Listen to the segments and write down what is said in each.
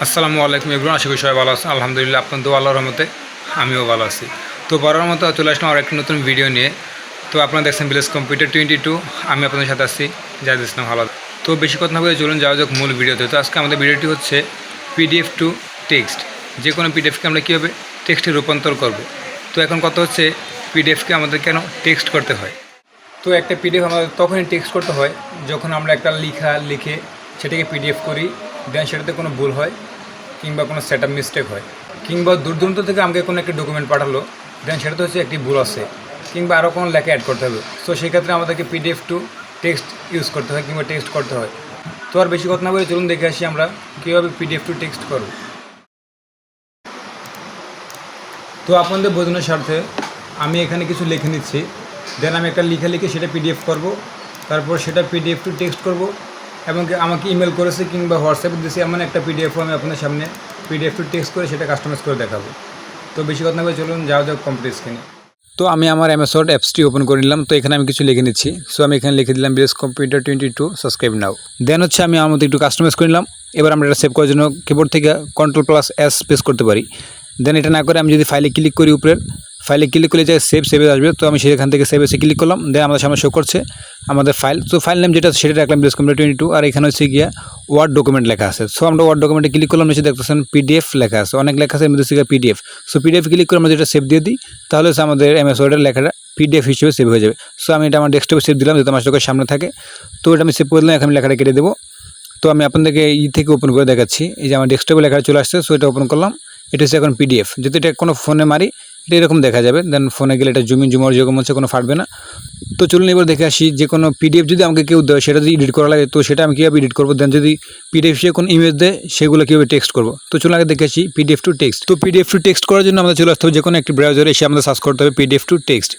আসসালামু আলাইকুম এভরিওয়ান, আশা করি সবাই ভালো আছেন। আলহামদুলিল্লাহ, আপনাদের আল্লাহর রহমতে আমিও ভালো আছি। তো বরাবর মতো চলে আসলাম আর একটা নতুন ভিডিও নিয়ে। তো আপনারা দেখছেন ভিলেজ কম্পিউটার 22, আমি আপনাদের সাথে আসছি জাহিদ ইসলাম ভালো। তো বেশি কথা না বলে চলুন যাওয়া যাক মূল ভিডিওতে। তো আজকে আমাদের ভিডিওটি হচ্ছে পিডিএফ টু টেক্সট। যে কোনো পিডিএফকে আমরা কীভাবে টেক্সটে রূপান্তর করব। তো এখন কথা হচ্ছে পিডিএফকে আমাদের কেন টেক্সট করতে হয়। তো একটা পিডিএফ আমাদের তখনই টেক্সট করতে হয় যখন আমরা একটা লিখে সেটাকে পিডিএফ করি, দেন সেটাতে কোনো ভুল হয় কিংবা কোনো সেট আপ মিস্টেক হয়, কিংবা দূর দূরান্ত থেকে আমাকে কোনো একটা ডকুমেন্ট পাঠালো, দেন সেটাতে হচ্ছে একটি ভুল আছে কিংবা আরও কোনো লেখা অ্যাড করতে হবে। সো সেক্ষেত্রে আমাদেরকে পিডিএফ টু টেক্সট ইউজ করতে হয় কিংবা টেক্সট করতে হয়। তো আর বেশি কথা না বলে চলুন দেখে আসি আমরা কীভাবে পিডিএফ টু টেক্সট করব। তো আপনাদের বোঝানোর স্বার্থে আমি এখানে কিছু লিখে নিচ্ছি, দেন আমি একটা লিখে সেটা পিডিএফ করব, তারপর সেটা পিডিএফ টু টেক্সট করব এবং আমাকে ইমেল করেছে কিংবা হোয়াটসঅ্যাপে দিয়েছে এমন একটা পিডিএফও আমি আপনাদের সামনে পিডিএফ টু টেক্সট করে সেটা কাস্টমাইজ করে দেখাবো। তো বেশি কথা না বলে চলুন যাওয়া যাক কম্পিউটার স্ক্রিনে। তো আমি আমার MS Word অ্যাপসটি ওপেন করে নিলাম। তো এখানে আমি কিছু লিখে নিচ্ছি। সো আমি এখানে লিখে দিলাম ভিলেজ কম্পিউটার 22 সাবস্ক্রাইব নাও। দেন হচ্ছে আমি আমার মতো একটু কাস্টমাইজ করে নিলাম। এবার আমরা এটা সেভ করার জন্য কিবোর্ড থেকে Ctrl+S প্রেস করতে পারি। দেন এটা না করে আমি যদি ফাইলে ক্লিক করি, উপরের ফাইলে ক্লিক করলে যে সেভে আসবে। তো আমি সেখান থেকে সেভে ক্লিক করলাম। দেন আমাদের সামনে শো করছে আমাদের ফাইল। তো ফাইল নেম যেটা সেটা রাখলাম ভিলেজ কম্পিউটার 22, আর এখানে হচ্ছে গিয়া ওয়ার্ড ডকুমেন্ট লেখা আছে। সো আমরা ওয়ার্ড ডকুমেন্টে ক্লিক করলাম, নিচে দেখতেছেন পিডিএফ লেখা আছে, অনেক লেখা আছে, এর মধ্যে হচ্ছে পিডিএফ। সো পিডিএফ ক্লিক করে আমরা যেটা সেভ দিয়ে দিই, তাহলে হচ্ছে আমাদের MS Word এর লেখাটা পিডিএফ হিসেবে সেভ হয়ে যাবে। সো আমি এটা আমার ডেস্কটপে সেভ দিলাম যাতে আমার চোখের সামনে থাকে। তো এটা আমি সেভ করে দিলাম, এখন লেখাটা কেটে দেবো। তো আমি আপনাদেরকে থেকে ওপেন করে দেখাচ্ছি। এই যে আমার ডেস্কটপে লেখাটা চলে আসছে। সো এটা ওপেন করলাম, এটা হচ্ছে এখন পিডিএফ। যদি এটা কোনো ফোনে মারি এটা এরকম দেখা যাবে। দেন ফোনে গেলে এটা জুমার যেরকম হচ্ছে কোনো ফাটবে না। তো চলুন এবার দেখে আসি যে কোনো পিডিএফ যদি আমাকে কেউ দেয় সেটা যদি এডিট করা লাগে, তো সেটা আমি কীভাবে এডিট করবো। দেন যদি পিডিএফ হিসেবে কোনো ইমেজ দেয় সেগুলো কীভাবে টেক্সট করবো। তো চলুন আগে দেখে আসি পিডিএফ টু টেক্সট। তো পিডিএফ টু টেক্সট করার জন্য আমাদের চলে আসতে হবে যে কোনো একটি ব্রাউজারে এসে আমাদের সার্চ করতে হবে পিডিএফ টু টেক্সট।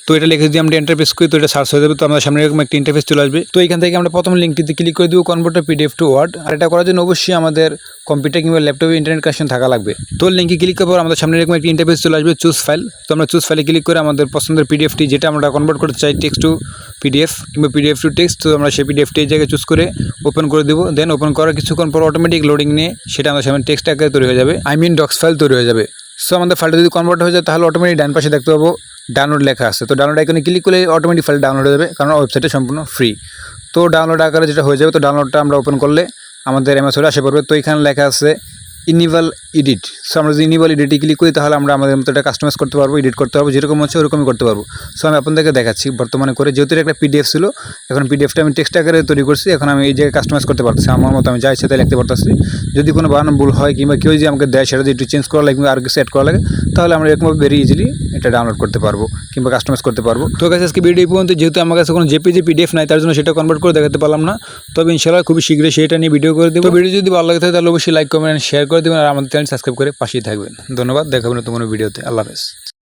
তো এটা লিখে যদি আমরা ইন্টারফেস করি তো এটা সার্চ হয়ে যাবে। তো আমাদের সামনে এরকম একটা ইন্টারফেস চলে আসবে। তো এখান থেকে আমরা প্রথম লিঙ্কটিতে ক্লিক করে দিব কনভার্ট পিডিএফ টু ওয়ার্ড। আর এটা করার জন্য অবশ্যই আমাদের কম্পিউটার কিংবা ল্যাপটপে ইন্টারনেট কানেকশন থাকা লাগবে। তো লিঙ্কে ক্লিক করার পর আমাদের সামনে এরকম একটা ইন্টারফেস চলে আসবে, চুজ ফাইল। তো আমরা চুজ ফাইলে ক্লিক করে আমাদের পছন্দের পিডিএফটি যেটা আমরা কনভার্ট করতে চাই টেক্সট টু পিডিএফ কিংবা পিডিএফ টু টেক্সট, তো আমরা সেই পিডিএফটি এই জায়গায় চুজ করে ওপেন করে দেবো। দেন ওপেন করার কিছুক্ষণ পর অটোমেটিক লোডিং নিয়ে সেটা আমাদের সামনে টেক্সট আকারে তৈরি হয়ে যাবে, ডক্স ফাইল তৈরি হয়ে যাবে। সো আমাদের ফাইলটা যদি কনভার্ট হয়ে যায় তাহলে অটোমেটিক ডান পাশে দেখতে পাবো ডাউনলোড লেখা আছে। তো ডাউনলোড আইকনে ক্লিক করলে অটোমেটিক ফাইল ডাউনলোড হয়ে যাবে, কারণ ওয়েবসাইটে সম্পূর্ণ ফ্রি। তো ডাউনলোড আকারে যেটা হয়ে যাবে, তো ডাউনলোডটা আমরা ওপেন করলে আমাদের MS Word আসে পড়বে। তো এখানে লেখা আছে ইনিভাল এডিট। সো আমরা যদি ইনিভাল এডিটে ক্লিক করি তাহলে আমরা আমাদের মতো এটা কাস্টমাইজ করতে পারবো, এডিট করতে পারবো, যেরকম হচ্ছে ওরকমই করতে পারবো। সো আমি আপনাদেরকে দেখাচ্ছি বর্তমানে করে, যেহেতু একটা পিডিএফ ছিল, এখন পিডিএফটা আমি টেক্সট আকারে তৈরি করছি। এখন আমি এই জায়গায় কাস্টমাইজ করতে পারতেছি আমার মতো, আমি যা ইচ্ছা তাই লিখতে পারতেছি। যদি কোনো বানান ভুল হয় কিংবা কেউ যদি আমাকে দেয় সেটা যদি একটু চেঞ্জ করা লাগে কিংবা আর কিছু অ্যাড করা লাগে, তাহলে আমরা এরকমভাবে ভেরি ইজিলি এটা ডাউনলোড করতে পারবো কিংবা কাস্টমাইজ করতে পারবো। তো কাছে আজকে ভিডিও পর্যন্ত, যেহেতু আমার কাছে কোনো জেপিজি পিডিএফ নাই তার জন্য সেটা কনভার্ট করে দেখাতে পারলাম না। তবে ইনশাআল্লাহ খুবই শীঘ্রই সেটা নিয়ে ভিডিও করে দেবো। ভিডিও যদি ভালো লাগে থাকে তাহলে অবশ্যই লাইক, কমেন্ট, শেয়ার করে দেবেন আর আমাদের চ্যানেল সাবস্ক্রাইব করে পাশেই থাকবেন। ধন্যবাদ, দেখা হবে নতুন কোনো ভিডিওতে। আল্লাহ হাফেজ।